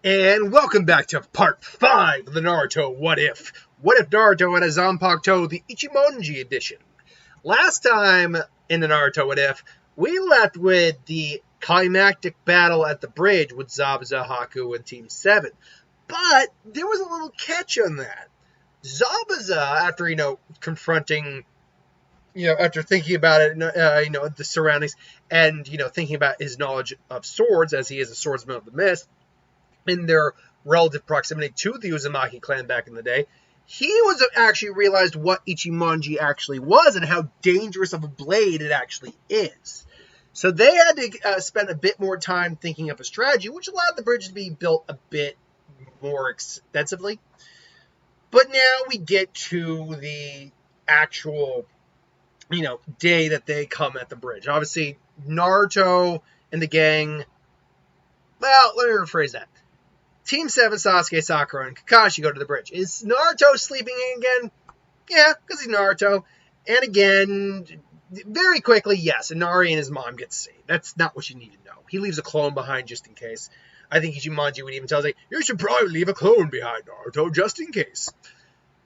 And welcome back to part 5 of the Naruto What If. What if Naruto had a Zanpakuto, the Ichimonji edition? Last time in the Naruto What If, we left with the climactic battle at the bridge with Zabuza, Haku, and Team 7. But there was a little catch on that. Zabuza, after, confronting, after thinking about it, the surroundings, and, thinking about his knowledge of swords, as he is a swordsman of the mist, in their relative proximity to the Uzumaki clan back in the day, he was actually realized what Ichimonji actually was and how dangerous of a blade it actually is. So they had to spend a bit more time thinking of a strategy, which allowed the bridge to be built a bit more extensively. But now we get to the actual, day that they come at the bridge. Obviously, Naruto and the gang, well, let me rephrase that. Team 7, Sasuke, Sakura, and Kakashi go to the bridge. Is Naruto sleeping again? Yeah, because he's Naruto. And again, very quickly, yes, Inari and his mom get saved. That's not what you need to know. He leaves a clone behind just in case. I think Ichimonji would even tell us, you should probably leave a clone behind, Naruto, just in case.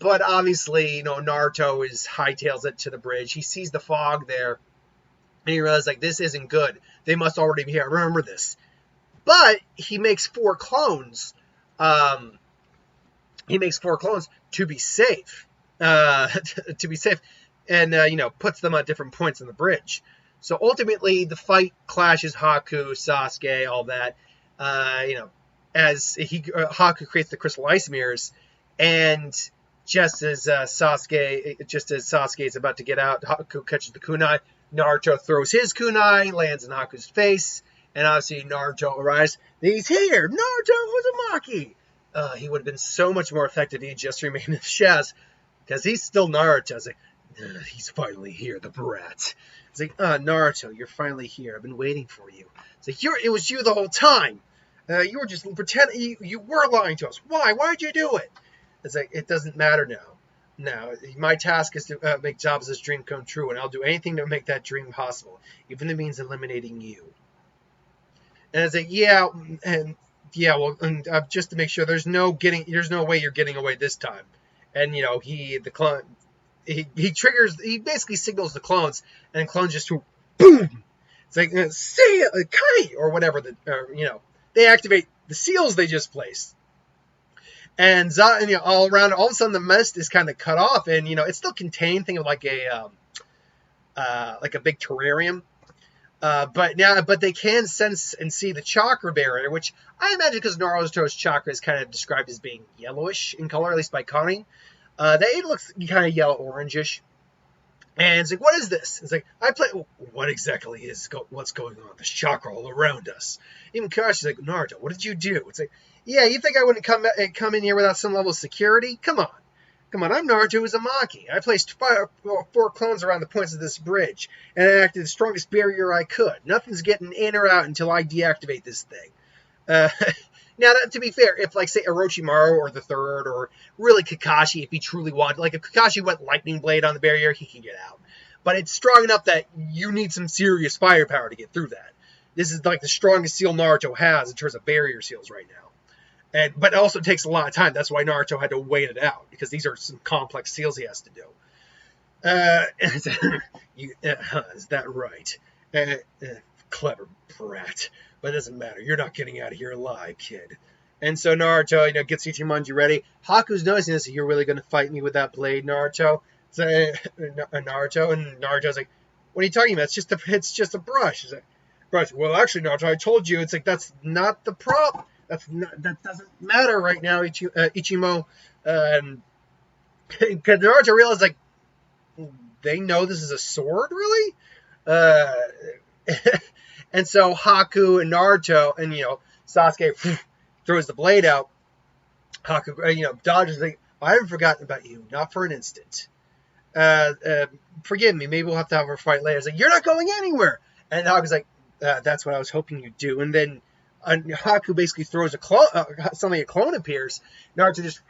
But obviously, Naruto hightails it to the bridge. He sees the fog there, and he realizes, this isn't good. They must already be here. Remember this. But he makes 4 clones. He makes 4 clones to be safe. To be safe. And, puts them at different points on the bridge. So ultimately, the fight clashes Haku, Sasuke, all that. As Haku creates the crystal ice mirrors. And just as Sasuke is about to get out, Haku catches the kunai. Naruto throws his kunai, lands in Haku's face. And obviously, Naruto arrives. He's here! Naruto Uzumaki! He would have been so much more effective if he just remained in the shadows. Because he's still Naruto. It's he's finally here, the brat. It's Naruto, you're finally here. I've been waiting for you. It's it was you the whole time. You were just pretending. You were lying to us. Why? Why'd you do it? It's it doesn't matter now. Now, my task is to make Zabuza's dream come true. And I'll do anything to make that dream possible. Even if it means eliminating you. And it's just to make sure there's no way you're getting away this time. And he basically signals the clones, and the clones just boom. It's see ya, Kai, or whatever they activate the seals they just placed. And all around, all of a sudden the mist is kind of cut off, and it's still contained. Think of like a big terrarium. But they can sense and see the chakra barrier, which I imagine because Naruto's chakra is kind of described as being yellowish in color, at least by Connie. It looks kind of yellow-orangish. And it's what is this? It's what exactly is what's going on? There's chakra all around us. Even Kakashi's Naruto, what did you do? It's yeah, you think I wouldn't come in here without some level of security? Come on, I'm Naruto Uzumaki. I placed 4 clones around the points of this bridge, and I acted the strongest barrier I could. Nothing's getting in or out until I deactivate this thing. Now, to be fair, if, say, Orochimaru or the Third, or really Kakashi, if he truly wanted, if Kakashi went Lightning Blade on the barrier, he can get out. But it's strong enough that you need some serious firepower to get through that. This is, the strongest seal Naruto has in terms of barrier seals right now. But it also takes a lot of time. That's why Naruto had to wait it out, because these are some complex seals he has to do. Is that right? Clever brat. But it doesn't matter. You're not getting out of here alive, kid. And so Naruto, gets Ichimonji ready. Haku's noticing this. You're really going to fight me with that blade, Naruto? Naruto, and Naruto's what are you talking about? It's just a brush. Brush. Well, actually, Naruto, I told you. It's that's not the problem. That doesn't matter right now, Ichimo. Because Naruto realized, they know this is a sword, really? And so Haku and Naruto and, Sasuke throws the blade out. Haku, dodges. I haven't forgotten about you, not for an instant. Forgive me, maybe we'll have to have a fight later. You're not going anywhere. And Haku's that's what I was hoping you'd do. And then Haku basically throws a clone, suddenly a clone appears. Naruto just,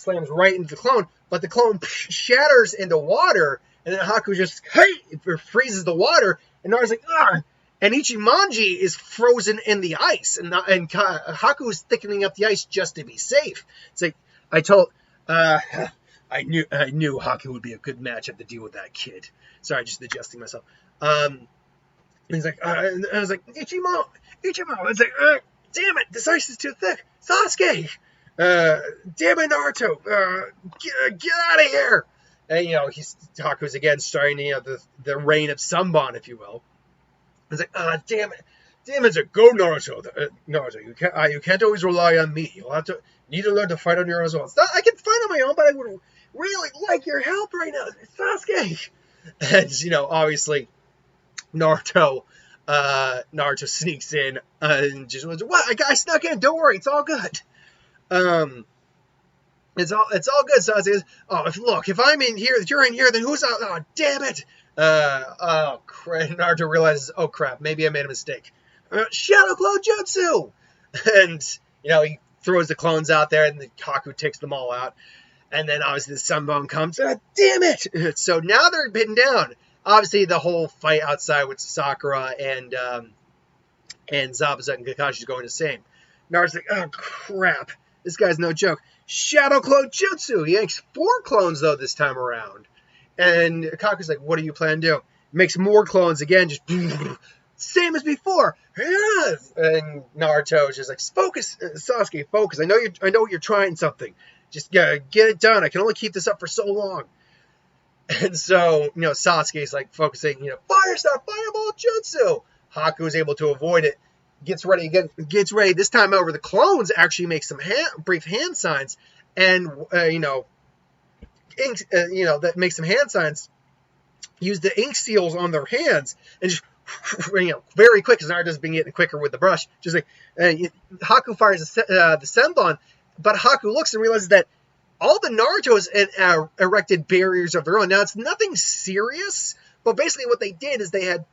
slams right into the clone, but the clone shatters into water, and then Haku just, freezes the water, and Naruto's ugh! And Ichimonji is frozen in the ice, and Haku is thickening up the ice just to be safe. It's like I knew Haku would be a good matchup to deal with that kid. Sorry, just adjusting myself. And he's like, I was like, Ichimo. It's like, damn it, this ice is too thick. Sasuke, damn it, Naruto, get out of here. And Haku's again starting the reign of Sunbon, if you will. It's like, damn it, go Naruto. Naruto, you can't always rely on me. You need to learn to fight on your own as well. I can fight on my own, but I would really like your help right now, Sasuke. And obviously, Naruto sneaks in and just was, what? I snuck in. Don't worry, it's all good. It's all good. Sasuke says, if I'm in here, if you're in here, then who's out? Oh, damn it. Naruto realizes, oh crap, maybe I made a mistake. Shadow Clone Jutsu! And, he throws the clones out there, and the Haku takes them all out. And then, obviously, the Sunbone comes. Damn it! So now they're pinned down. Obviously, the whole fight outside with Sakura and Zabuza and Kakashi is going the same. Naruto's like, oh crap, this guy's no joke. Shadow Clone Jutsu! He makes 4 clones, though, this time around. And Kaku's like, what do you plan to do? Makes more clones again, just same as before. And Naruto's just like, focus, Sasuke, focus. I know you're trying something. Just get it done. I can only keep this up for so long. And so, Sasuke's like focusing, fire star, fireball jutsu. Haku is able to avoid it. Gets ready. This time over, the clones actually make some brief hand signs, and that makes some hand signs. Use the ink seals on their hands and just very quick, because Naruto's been getting quicker with the brush. Just like Haku fires the Senbon, but Haku looks and realizes that all the Narutos erected barriers of their own. Now it's nothing serious, but basically what they did is they had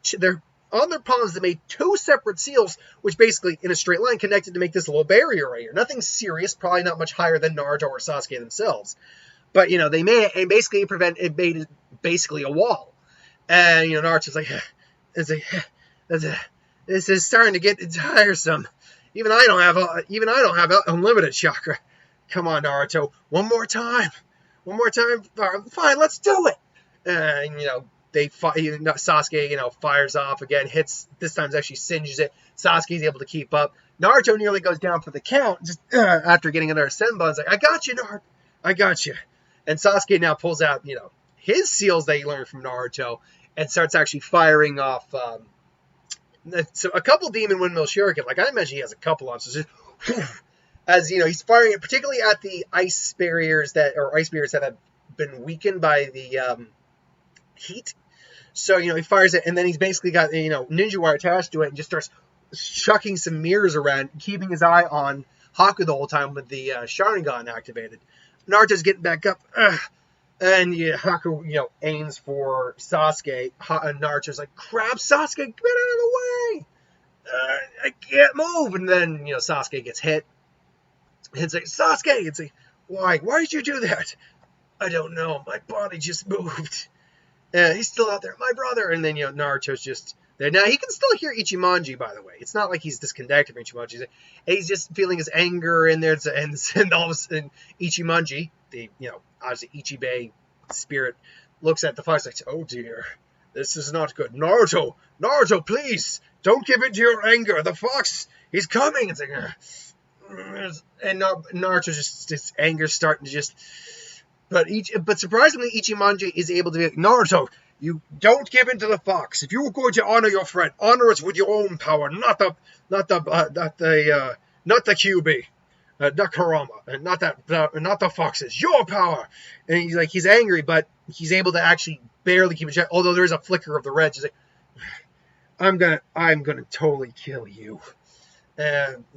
on their palms they made 2 separate seals, which basically in a straight line connected to make this little barrier right here. Nothing serious, probably not much higher than Naruto or Sasuke themselves. But they made it, and basically made it basically a wall. And Naruto's like, this is starting to get tiresome. Even I don't have unlimited chakra. Come on, Naruto, one more time. Fine, let's do it. And Sasuke fires off again, hits, this time actually singes it. Sasuke's able to keep up. Naruto nearly goes down for the count just after getting another Senbon's like, I got you, Naruto, I got you. And Sasuke now pulls out his seals that he learned from Naruto and starts actually firing off so a couple Demon Windmill Shuriken. Like I imagine he has a couple on, so just as he's firing it particularly at the ice barriers that have been weakened by the heat. So he fires it, and then he's basically got ninja wire attached to it, and just starts chucking some mirrors around, keeping his eye on Haku the whole time with the Sharingan activated. Naruto's getting back up, and Haku aims for Sasuke. And Naruto's like, crap, Sasuke, get out of the way! I can't move. And then Sasuke gets hit. It's like, Sasuke! It's like, why did you do that? I don't know, my body just moved. He's still out there, my brother. And then Naruto's just there. Now he can still hear Ichimonji, by the way. It's not like he's disconnected from Ichimonji. He's just feeling his anger in there, and all of a sudden Ichimonji, the obviously Ichibei spirit, looks at the fox like, oh dear, this is not good. Naruto, please don't give in to your anger. The fox, he's coming. It's like, and Naruto's just his anger's starting to just. But surprisingly, Ichimonji is able to be like, Naruto, you don't give in to the fox. If you were going to honor your friend, honor it with your own power, not the QB, not Kurama, and not the foxes. Your power. And he's angry, but he's able to actually barely keep it check. Although there is a flicker of the red, he's like, I'm gonna totally kill you.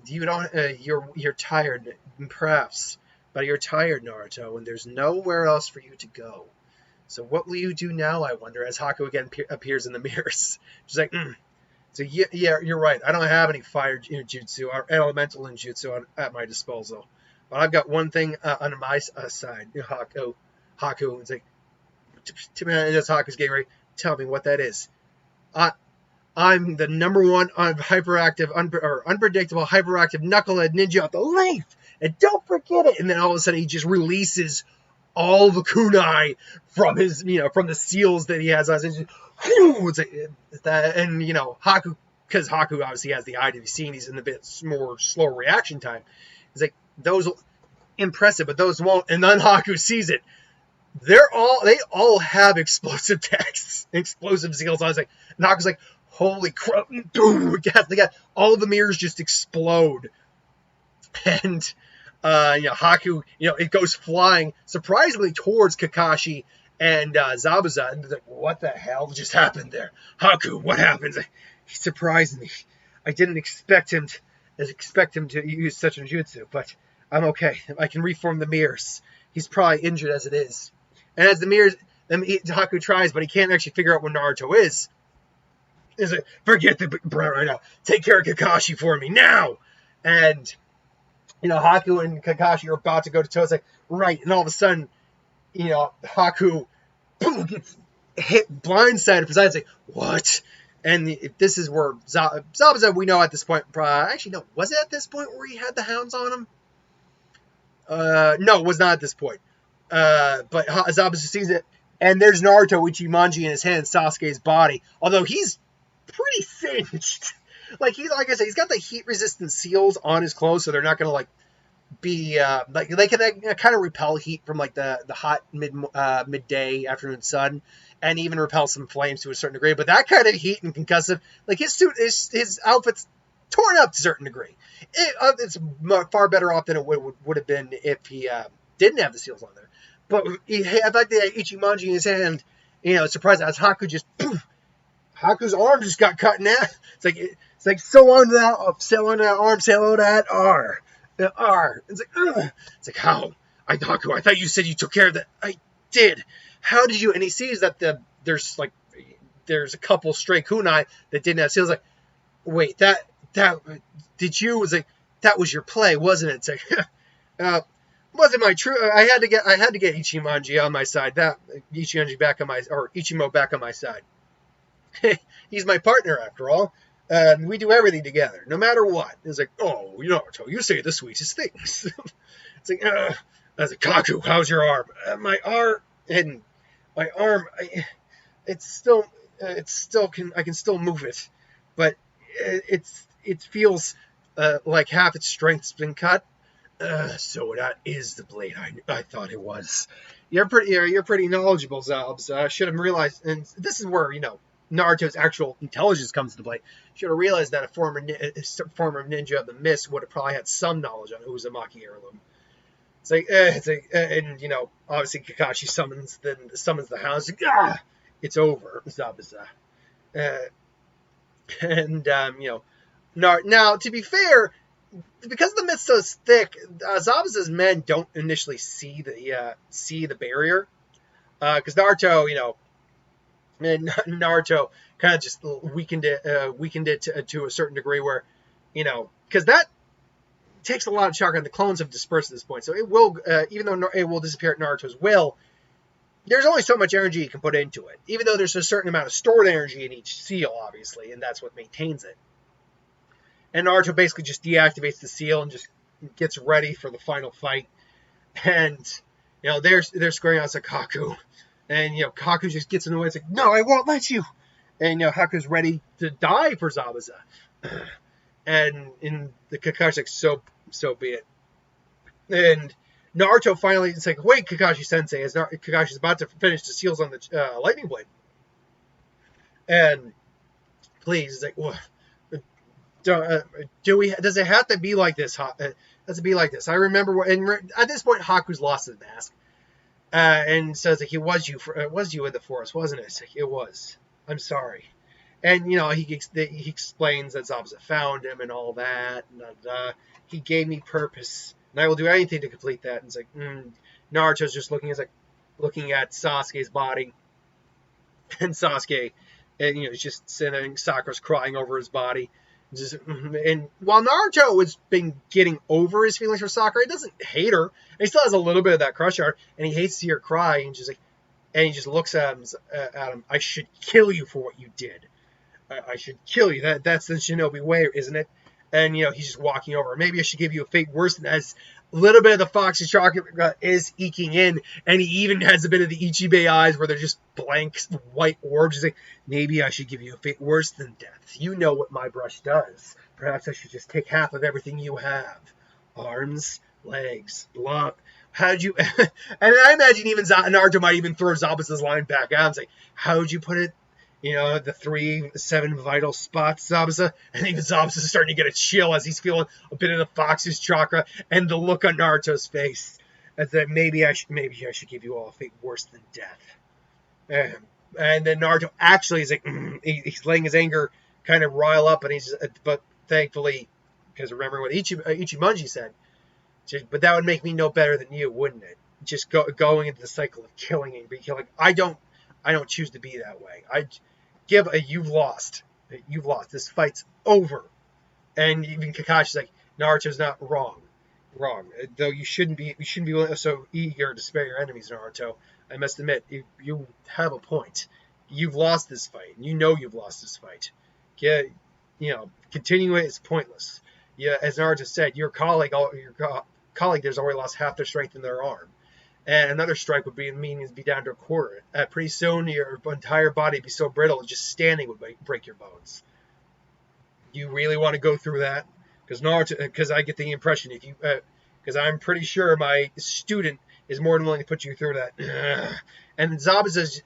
You're tired, perhaps. But you're tired, Naruto, and there's nowhere else for you to go. So what will you do now, I wonder, as Haku again appears in the mirrors? She's like, So yeah, you're right. I don't have any fire jutsu or elemental ninjutsu at my disposal. But I've got one thing on my side, Haku. It's like, and as Haku's getting ready, tell me what that is. I'm the #1 hyperactive, unpredictable, hyperactive knucklehead ninja of the life, and don't forget it. And then all of a sudden, he just releases all the kunai from his, from the seals that he has. It's like that, and Haku, because Haku obviously has the eye to be seen. He's in a bit more slow reaction time. He's like, those impressive, but those won't. And then Haku sees it. They all have explosive texts, explosive seals. I was like, and Haku's like, holy crap! Boom! They got all the mirrors just explode, and Haku, it goes flying surprisingly towards Kakashi and Zabuza, and like, what the hell just happened there? Haku, what happened? He surprised me. I didn't expect him to use such a jutsu, but I'm okay. I can reform the mirrors. He's probably injured as it is. And as the mirrors, Haku tries, but he can't actually figure out where Naruto is. He's like, forget the brat right now. Take care of Kakashi for me now. And Haku and Kakashi are about to go to toe. It's like, right, and all of a sudden, Haku boom, gets hit blindsided. Besides, like, what? And this is where Zabuza, we know at this point, actually, no, was it at this point where he had the hounds on him? No, it was not at this point. But Zabuza sees it, and there's Naruto Ichimonji in his hand, Sasuke's body. Although he's pretty singed. Like I said, he's got the heat-resistant seals on his clothes, so they're not gonna be they can kind of repel heat from the hot midday afternoon sun, and even repel some flames to a certain degree. But that kind of heat and concussive, his suit, his outfit's torn up to a certain degree. It's far better off than it would have been if he didn't have the seals on there. But he had the Ichimonji in his hand, surprised as Haku just poof, Haku's arm just got cut in half. It's like sail on that arm, sail on that R. It's like, ugh. It's like, how? Haku, I thought you said you took care of that. I did. How did you? And he sees that there's a couple stray kunai that didn't have seals. Like, wait, that did you? It was like, that was your play, wasn't it? It's like, wasn't my true. I had to get Ichimonji on my side. Ichimo back on my side. He's my partner after all. We do everything together, no matter what. It's like, oh, Naruto, you say the sweetest things. It's like, I was like, Kaku, how's your arm? My arm, I can still move it, but it feels like half its strength's been cut. So that is the blade I thought it was. You're pretty knowledgeable, Zalbs. I should have realized, and this is where Naruto's actual intelligence comes into play. Should have realized that a former ninja of the mist would have probably had some knowledge on Uzumaki heirloom. And obviously Kakashi summons the hounds. It's over, Zabuza. Now to be fair, because the mist's so thick, Zabuza's men don't initially see the barrier, because Naruto, Naruto kind of just weakened it to a certain degree where, because that takes a lot of chakra, and the clones have dispersed at this point. So it will, even though it will disappear at Naruto's will, there's only so much energy you can put into it. Even though there's a certain amount of stored energy in each seal, obviously, and that's what maintains it. And Naruto basically just deactivates the seal and just gets ready for the final fight. And they're squaring out like Haku. And, Haku just gets in the way. It's like, no, I won't let you. And, Haku's ready to die for Zabuza. And the Kakashi's like, so be it. And Naruto finally, it's like, wait, Kakashi-sensei, as Kakashi's about to finish the seals on the lightning blade. And please, it's like, what? Does it have to be like this? Does it be like this? I remember, and at this point, Haku's lost his mask. And says like, it was you in the forest, wasn't it? It's like, it was. I'm sorry. And he explains that Zabuza found him and all that. And he gave me purpose, and I will do anything to complete that. And it's like, Naruto's just looking at Sasuke's body, and Sasuke, and he's just sitting. Sakura's crying over his body. And while Naruto has been getting over his feelings for Sakura, he doesn't hate her. And he still has a little bit of that crush on her, and he hates to see her cry. And he just looks at him. I should kill you for what you did. I should kill you. That's the shinobi way, isn't it? And, he's just walking over. Maybe I should give you a fate worse than as a little bit of the Fox's chocolate is eking in, and he even has a bit of the Ichibei eyes where they're just blank white orbs. He's like, maybe I should give you a fate worse than death. You know what my brush does. Perhaps I should just take half of everything you have. Arms, legs, lung. How'd you... and I imagine even Naruto might even throw Zabuza's line back out and say, how'd you put it? The 7 vital spots, Zabuza. And even Zabuza's starting to get a chill as he's feeling a bit of the Fox's chakra and the look on Naruto's face. As that maybe I should give you all a fate worse than death. And then Naruto actually is like, he's letting his anger kind of rile up, and but thankfully, because remember what Ichimonji said, but that would make me no better than you, wouldn't it? Just going into the cycle of killing and killing. I don't choose to be that way. You've lost. You've lost. This fight's over. And even Kakashi's like, Naruto's not wrong. Though you shouldn't be so eager to spare your enemies, Naruto. I must admit, you have a point. You've lost this fight. You know you've lost this fight. Continuing it is pointless. Yeah, as Naruto said, your colleague there's already lost half their strength in their arm. And another strike would be down to a quarter. Pretty soon, your entire body would be so brittle, just standing would break your bones. You really want to go through that? Because I get the impression because I'm pretty sure my student is more than willing to put you through that. And Zabuza is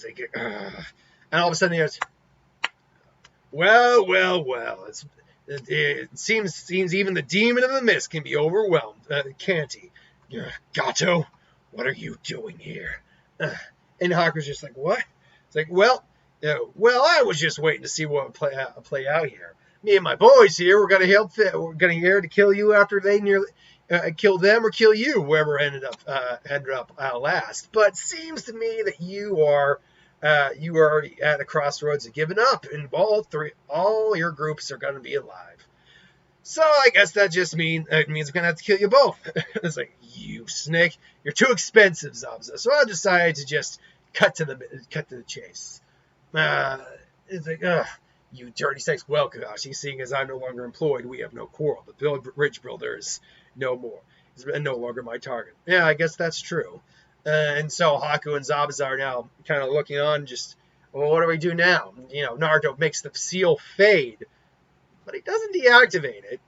like, and all of a sudden he goes, well. It seems even the demon of the mist can be overwhelmed, can't he? Gato, what are you doing here? And Haku's just like, what? It's like, well, I was just waiting to see what would play out here. Me and my boys here, we're gonna here to kill you after they nearly kill them or kill you, whoever ended up last. But seems to me that you are already at a crossroads of giving up, and all your groups are going to be alive. So I guess that just means we're going to have to kill you both. It's like, you snake, you're too expensive, Zabuza. So I decided to just cut to the chase. It's like, you dirty snakes. Well, Kakashi, seeing as I'm no longer employed, we have no quarrel. The bridge builder is no longer my target. Yeah, I guess that's true. And so Haku and Zabuza are now kind of looking on, just, well, what do we do now? Naruto makes the seal fade, but he doesn't deactivate it.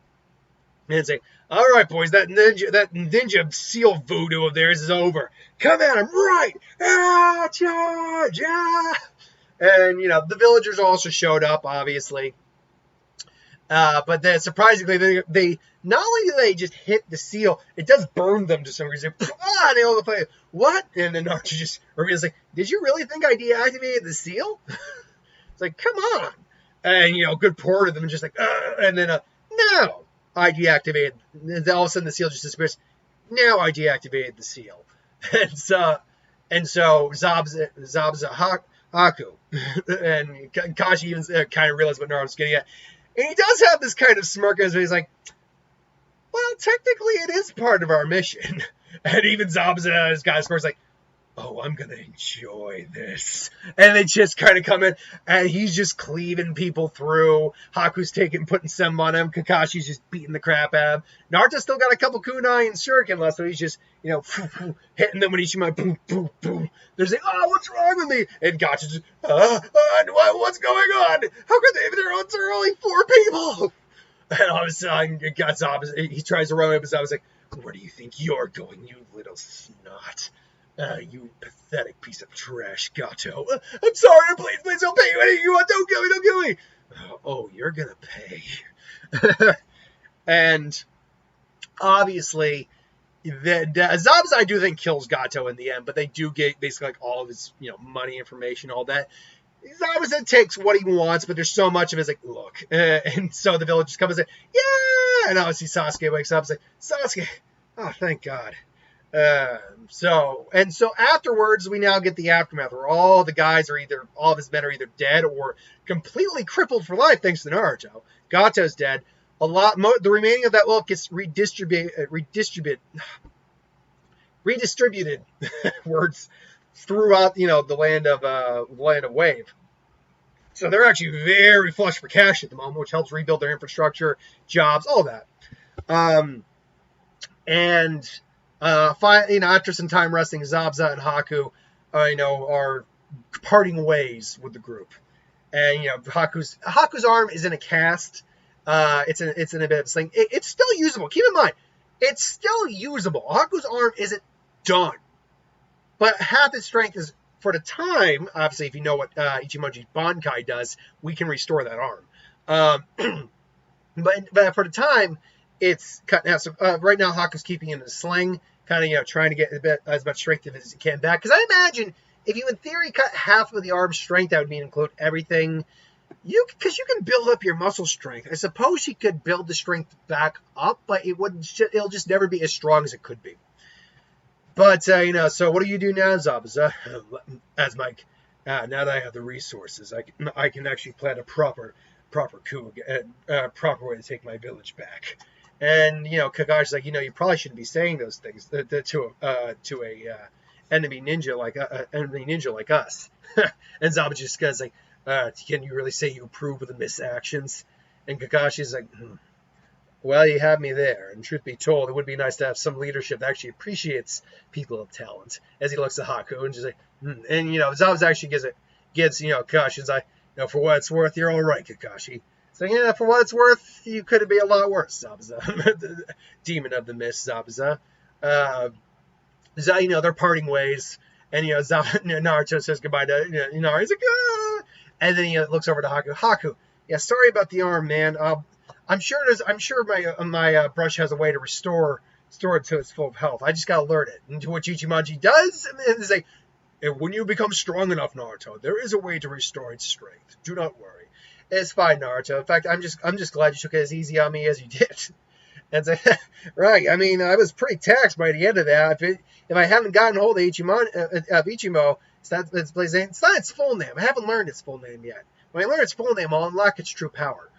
And it's like, all right, boys, that ninja seal voodoo of theirs is over. Come at him, right! Charge! And, the villagers also showed up, obviously. But then, surprisingly, they not only do they just hit the seal, it does burn them to some reason. They all play. What? And then Naruto just reveals, like, did you really think I deactivated the seal? It's like, come on. And, good part of them just like, and then, no, I deactivated. And then all of a sudden the seal just disappears. Now I deactivated the seal. And so Zabuza Haku, and Kashi even kind of realized what Naruto's getting at. And he does have this kind of smirk as he's like, well, technically it is part of our mission. And even Zabuza, his guy smirks like, oh, I'm going to enjoy this. And they just kind of come in, and he's just cleaving people through. Haku's putting some on him. Kakashi's just beating the crap out of him. Naruto's still got a couple kunai and shuriken left, so he's just, hitting them when Ichimonji, boom, boom, boom. They're saying, oh, what's wrong with me? And Gotcha's just, what's going on? How could they, there are only 4 people? And all of a sudden, he tries to run up, and Zabuza's like, where do you think you're going, you little snot? You pathetic piece of trash, Gato. I'm sorry, please don't pay you anything you want. Don't kill me. Oh, you're gonna pay. And obviously, Zabuza, I do think, kills Gato in the end, but they do get basically like all of his, money, information, all that. Zabuza takes what he wants, but there's so much of it. It's like, look. And so the villagers come and say, yeah! And obviously Sasuke wakes up and says, Sasuke, oh, thank God. So afterwards, we now get the aftermath where all of his men are either dead or completely crippled for life, thanks to Naruto. Gato's dead. The remaining of that wealth gets redistributed words throughout, the land of Wave. So they're actually very flush for cash at the moment, which helps rebuild their infrastructure, jobs, all that. And after some time resting, Zabuza and Haku, are parting ways with the group. And Haku's arm is in a cast. It's in a bit of a sling. It's still usable. Keep in mind, it's still usable. Haku's arm isn't done, but half its strength is, for the time. Obviously, if you know what Ichimonji's Bankai does, we can restore that arm. But for the time, it's cut now. So right now, Haku's keeping it in a sling, kind of trying to get as much strength as he can back. Because I imagine if you, in theory, cut half of the arm's strength, that would mean include everything. Because you can build up your muscle strength. I suppose you could build the strength back up, but it'll just never be as strong as it could be. But so what do you do now, Zabuza? As Mike, now that I have the resources, I can actually plan a proper coup, proper way to take my village back. And Kakashi's like, you probably shouldn't be saying those things to a enemy ninja like us. And Zabuza just goes like, can you really say you approve of the Mist's actions? And Kakashi's like, well, you have me there. And truth be told, it would be nice to have some leadership that actually appreciates people of talent. As he looks at Haku and just like, and Zabuza actually gives Kakashi's like, for what it's worth, you're all right, Kakashi. So yeah, for what it's worth, you could be a lot worse, Zabuza. The demon of the Mist, Zabuza. They're parting ways, and Naruto says goodbye to Inari. He's like, ah! And then he looks over to Haku. Haku, yeah, sorry about the arm, man. I'm sure my brush has a way to restore it to its full health. I just gotta learn it. And to which Ichimonji does, and he's like, when you become strong enough, Naruto, there is a way to restore its strength. Do not worry. It's fine, Naruto. In fact, I'm just glad you took it as easy on me as you did. And say, right. I mean, I was pretty taxed by the end of that. If I haven't gotten hold of Ichimo, it's not its full name. I haven't learned its full name yet. When I learn its full name, I'll unlock its true power.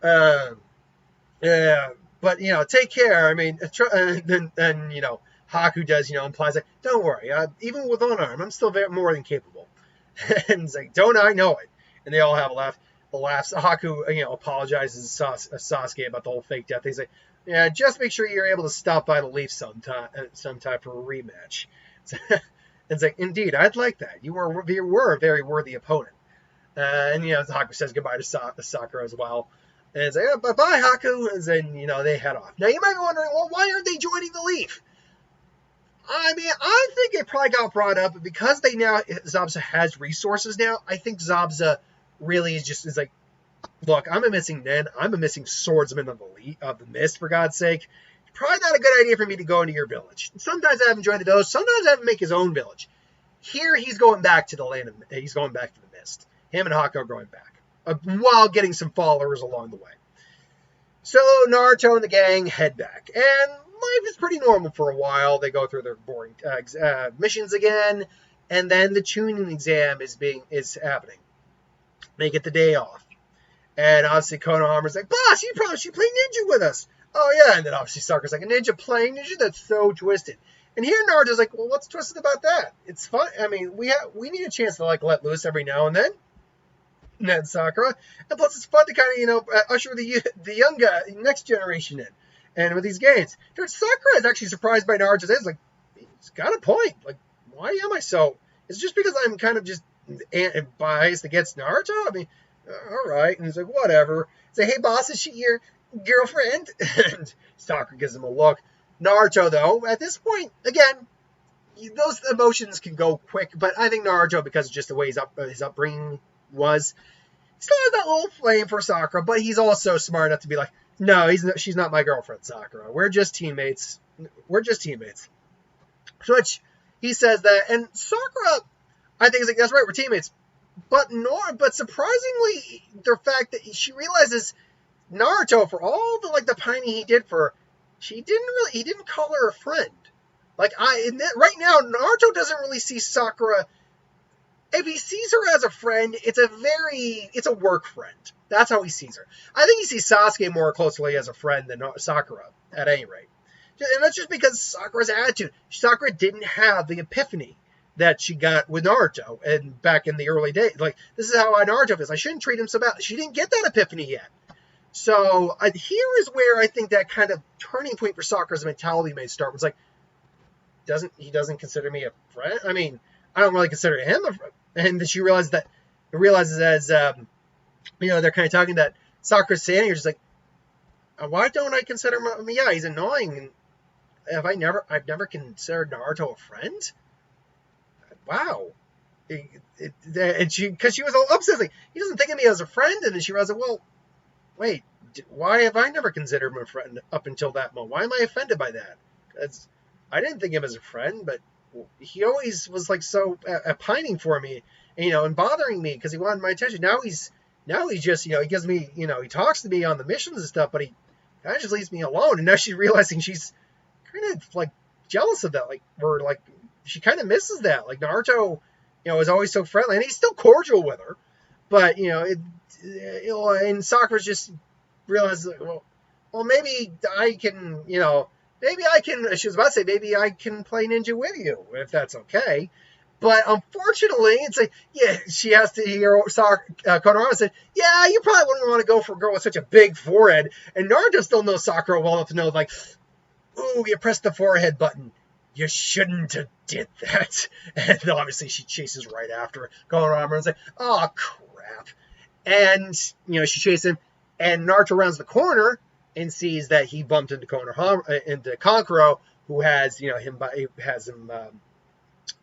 Yeah, but take care. I mean, then Haku does implies like, don't worry. Even with one arm, I'm still more than capable. And it's like, don't I know it? And they all have a laugh. The laughs. Haku apologizes to Sasuke about the whole fake death. He's like, yeah, just make sure you're able to stop by the Leaf sometime for a rematch. It's like, indeed, I'd like that. You were a very worthy opponent. And Haku says goodbye to Sakura as well. And it's like, oh, bye-bye, Haku. And then, they head off. Now, you might be wondering, well, why aren't they joining the Leaf? I mean, I think it probably got brought up, but because Zabuza has resources now, I think Zabuza really is like, look, I'm a missing Nen. I'm a missing swordsman of the Mist, for God's sake. It's probably not a good idea for me to go into your village. Sometimes I have him join the village. Sometimes I have him make his own village. Here, he's going back to he's going back to the Mist. Him and Haku are going back, while getting some followers along the way. So Naruto and the gang head back, and life is pretty normal for a while. They go through their boring missions again, and then the tuning exam is happening. They get the day off, and obviously Konohama's like, "Boss, you probably should play ninja with us." Oh yeah, and then obviously Sakura's like, "A ninja playing ninja? That's so twisted." And here Naruto's like, "Well, what's twisted about that? It's fun. I mean, we need a chance to let loose every now and then." And then Sakura, and plus it's fun to kind of usher the young guy, next generation in, and with these games. Sakura is actually surprised by Naruto's answer. Like, he's got a point. Like, why am I so? It's just because I'm kind of just biased against Naruto. I mean, all right. And he's like, whatever. Say, hey boss, is she your girlfriend? And Sakura gives him a look. Naruto, though, at this point, again, those emotions can go quick. But I think Naruto, because of just the way his upbringing was, still has that little flame for Sakura, but he's also smart enough to be like, no, she's not my girlfriend, Sakura. We're just teammates. Which he says that, and Sakura, I think, is like, that's right, we're teammates. But surprisingly, the fact that she realizes Naruto, for all the pining he did for her, he didn't call her a friend. Like, right now, Naruto doesn't really see Sakura. If he sees her as a friend, it's a work friend. That's how he sees her. I think he sees Sasuke more closely as a friend than Sakura, at any rate. And that's just because Sakura's attitude. Sakura didn't have the epiphany that she got with Naruto and back in the early days. Like, this is how Naruto feels. I shouldn't treat him so bad. She didn't get that epiphany yet. So here is where I think that kind of turning point for Sakura's mentality may start. It's like, he doesn't consider me a friend? I mean, I don't really consider him a friend. And she realizes as, they're kind of talking that Sakura's saying, you're just like, why don't I consider him? Yeah, he's annoying. And I've never considered Naruto a friend? Wow. And because she was all upset, like, he doesn't think of me as a friend. And then she realized, well, wait, why have I never considered him a friend up until that moment? Why am I offended by that? Because I didn't think of him as a friend, but he always was like so pining for me, and bothering me because he wanted my attention. Now he's just, he gives me, he talks to me on the missions and stuff, but he kind of just leaves me alone. And now she's realizing she's kind of like jealous of that, she kind of misses that. Like, Naruto, is always so friendly, and he's still cordial with her, but and Sakura's just realized, well, maybe I can, maybe I can. She was about to say, maybe I can play ninja with you if that's okay. But unfortunately, it's like, yeah, she has to hear Konohama said, yeah, you probably wouldn't want to go for a girl with such a big forehead. And Naruto still knows Sakura well enough to know, like, ooh, you pressed the forehead button. You shouldn't have did that. And obviously she chases right after Konohama and says, oh, crap. And, she chases him. And Naruto rounds the corner and sees that he bumped into Kankuro, who has, him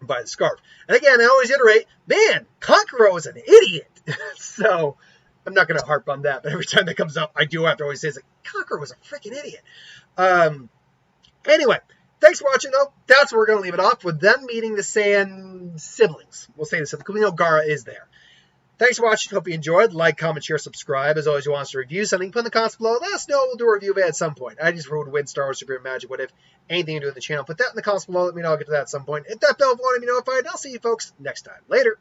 by the scarf. And again, I always iterate, man, Kankuro is an idiot. So I'm not going to harp on that, but every time that comes up, I do have to always say, like, Kankuro was a freaking idiot. Anyway, thanks for watching, though. That's where we're going to leave it off, with them meeting the Saiyan siblings. We'll say the siblings, because we know Gaara is there. Thanks for watching. Hope you enjoyed. Like, comment, share, subscribe. As always, you want us to review something, put in the comments below. Let us know. We'll do a review of it at some point. I just would win Star Wars, Super Magic, what if, anything to do with the channel. Put that in the comments below. Let me know. I'll get to that at some point. Hit that bell if you want to be notified. I'll see you folks next time. Later.